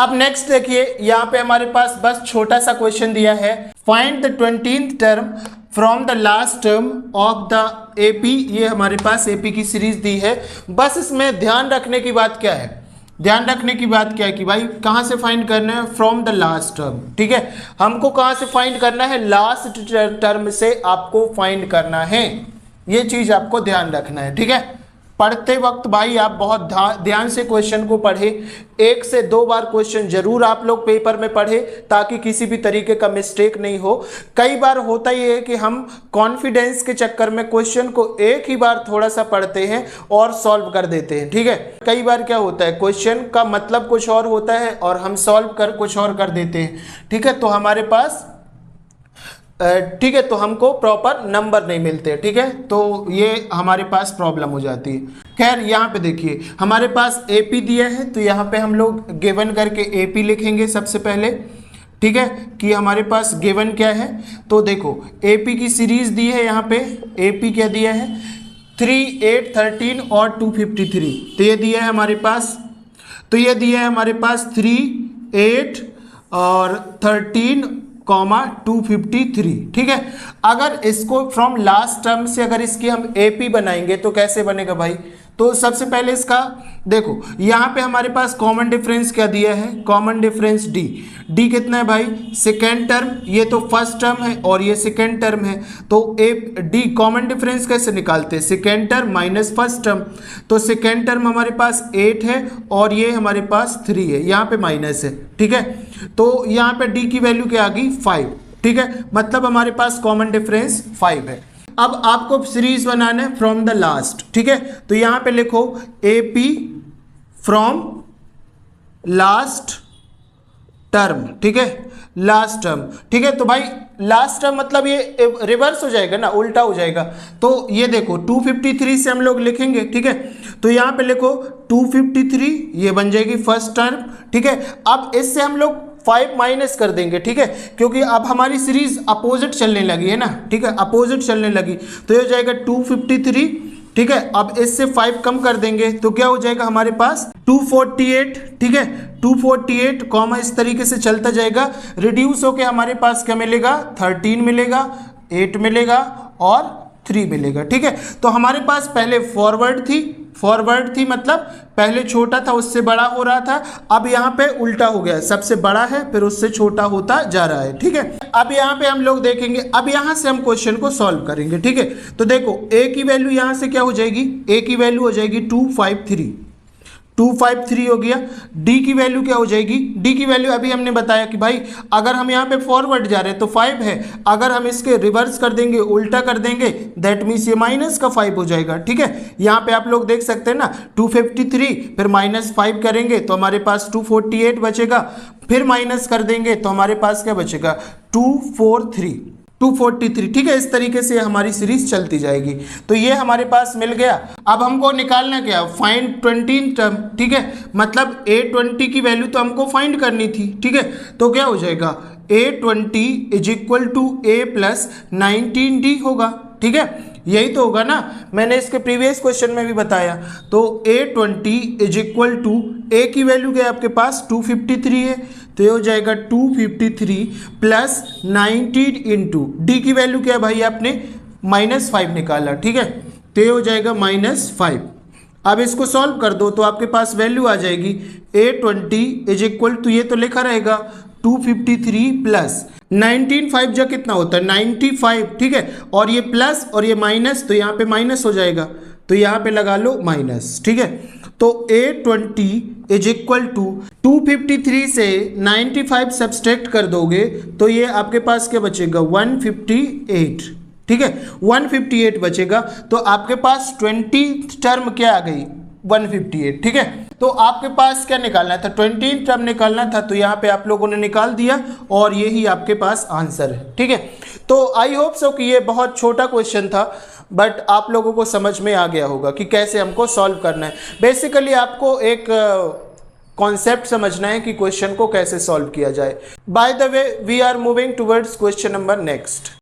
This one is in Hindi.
अब नेक्स्ट देखिए, यहाँ पे हमारे पास बस छोटा सा क्वेश्चन दिया है, find the 20th term from the last term of the AP. ये हमारे पास एपी की सीरीज दी है। बस इसमें ध्यान रखने की बात क्या है, ध्यान रखने की बात क्या है कि भाई कहाँ से फाइंड करना है, फ्रॉम द लास्ट टर्म। ठीक है, हमको कहाँ से फाइंड करना है, लास्ट टर्म से आपको फाइंड करना है, ये चीज आपको ध्यान रखना है। ठीक है, पढ़ते वक्त भाई आप बहुत ध्यान से क्वेश्चन को पढ़े, 1 से 2 बार क्वेश्चन जरूर आप लोग पेपर में पढ़े ताकि किसी भी तरीके का मिस्टेक नहीं हो। कई बार होता ही है कि हम कॉन्फिडेंस के चक्कर में क्वेश्चन को एक ही बार थोड़ा सा पढ़ते हैं और सॉल्व कर देते हैं। ठीक है, कई बार क्या होता है, क्वेश्चन का मतलब कुछ और होता है और हम सॉल्व कर कुछ और कर देते हैं। ठीक है, तो हमारे पास ठीक है, तो हमको प्रॉपर नंबर नहीं मिलते। ठीक है, तो ये हमारे पास प्रॉब्लम हो जाती है। खैर यहाँ पे देखिए हमारे पास एपी दिया है, तो यहाँ पे हम लोग गिवन करके एपी लिखेंगे सबसे पहले। ठीक है, कि हमारे पास गिवन क्या है, तो देखो एपी की सीरीज दी है, यहाँ पे एपी क्या दिया है, 3, 8, 13 और 253। तो ये दिया है हमारे पास, तो ये दिया है हमारे पास 3, 8 और 13, 253। ठीक है, अगर इसको फ्रॉम लास्ट टर्म से अगर इसकी हम एपी बनाएंगे तो कैसे बनेगा भाई, तो सबसे पहले इसका देखो यहाँ पे हमारे पास कॉमन डिफरेंस क्या दिया है, कॉमन डिफरेंस डी। डी कितना है भाई, सेकेंड टर्म, ये तो फर्स्ट टर्म है और ये सेकेंड टर्म है, तो ए डी कॉमन डिफरेंस कैसे निकालते हैं, second term minus first term. तो सेकेंड टर्म हमारे पास 8 है और ये हमारे पास 3 है, यहाँ पे माइनस है। ठीक है, तो यहाँ पे डी की वैल्यू क्या आ गई, 5। ठीक है, मतलब हमारे पास कॉमन डिफरेंस 5 है। अब आपको सीरीज बनाना है फ्रॉम द लास्ट। ठीक है, तो यहां पे लिखो एपी फ्रॉम लास्ट टर्म। ठीक है, लास्ट टर्म। ठीक है, तो भाई लास्ट टर्म मतलब ये रिवर्स हो जाएगा ना, उल्टा हो जाएगा। तो ये देखो 253 से हम लोग लिखेंगे। ठीक है, तो यहां पे लिखो 253, ये बन जाएगी फर्स्ट टर्म। ठीक है, अब इससे हम लोग 5 माइनस कर देंगे। ठीक है, क्योंकि अब हमारी सीरीज अपोजिट चलने लगी है ना। ठीक है, अपोजिट चलने लगी, तो ये हो जाएगा 253। ठीक है, अब इससे 5 कम कर देंगे तो क्या हो जाएगा हमारे पास 248। ठीक है, 248 कॉमा इस तरीके से चलता जाएगा, रिड्यूस होके हमारे पास क्या मिलेगा, 13 मिलेगा, 8 मिलेगा और 3 मिलेगा। ठीक है, तो हमारे पास पहले फॉरवर्ड थी मतलब पहले छोटा था उससे बड़ा हो रहा था, अब यहाँ पे उल्टा हो गया, सबसे बड़ा है फिर उससे छोटा होता जा रहा है। ठीक है, अब यहाँ पे हम लोग देखेंगे, अब यहाँ से हम क्वेश्चन को सॉल्व करेंगे। ठीक है, तो देखो ए की वैल्यू यहाँ से क्या हो जाएगी, ए की वैल्यू हो जाएगी 253 हो गया। डी की वैल्यू क्या हो जाएगी, डी की वैल्यू अभी हमने बताया कि भाई अगर हम यहाँ पे फॉरवर्ड जा रहे हैं तो 5 है, अगर हम इसके रिवर्स कर देंगे, उल्टा कर देंगे, दैट मीन्स ये माइनस का 5 हो जाएगा। ठीक है, यहाँ पे आप लोग देख सकते हैं ना, 253 फिर -5 करेंगे तो हमारे पास 248 बचेगा, फिर माइनस कर देंगे तो हमारे पास क्या बचेगा, 243। ठीक है, इस तरीके से हमारी सीरीज चलती जाएगी। तो ये हमारे पास मिल गया। अब हमको निकालना क्या, फाइंड 20 टर्म। ठीक है, मतलब A20 की वैल्यू तो हमको फाइंड करनी थी। ठीक है, तो क्या हो जाएगा, A20 = A + 19D होगा। ठीक है, यही तो होगा ना, मैंने इसके प्रीवियस क्वेश्चन में भी बताया। तो A20 = A की वैल्यू क्या है आपके पास, 253 है, तो ये हो जाएगा 253 + 19 × D की वैल्यू क्या है भाई, आपने -5 निकाला। ठीक है, तो ये हो जाएगा -5। अब इसको सॉल्व कर दो तो आपके पास वैल्यू आ जाएगी A20 ये तो लिखा रहेगा 253 + 19 5 जा कितना होता है 95। ठीक है, और ये प्लस और ये माइनस, तो यहाँ पे माइनस हो जाएगा, तो यहाँ पे लगा लो माइनस। ठीक है, तो A20 = 253 से 95 सब्सट्रैक्ट कर दोगे तो ये आपके पास क्या बचेगा, 158। ठीक है, 158 बचेगा, तो आपके पास 20 टर्म क्या आ गई, 158। ठीक है, तो आपके पास क्या निकालना था, 20 टर्म निकालना था, तो यहाँ पे आप लोगों ने निकाल दिया और यही आपके पास आंसर है। ठीक है, तो आई होप सो कि ये बहुत छोटा क्वेश्चन था, बट आप लोगों को समझ में आ गया होगा कि कैसे हमको सॉल्व करना है। बेसिकली आपको एक कॉन्सेप्ट समझना है कि क्वेश्चन को कैसे सॉल्व किया जाए। By the way we are moving towards question number next.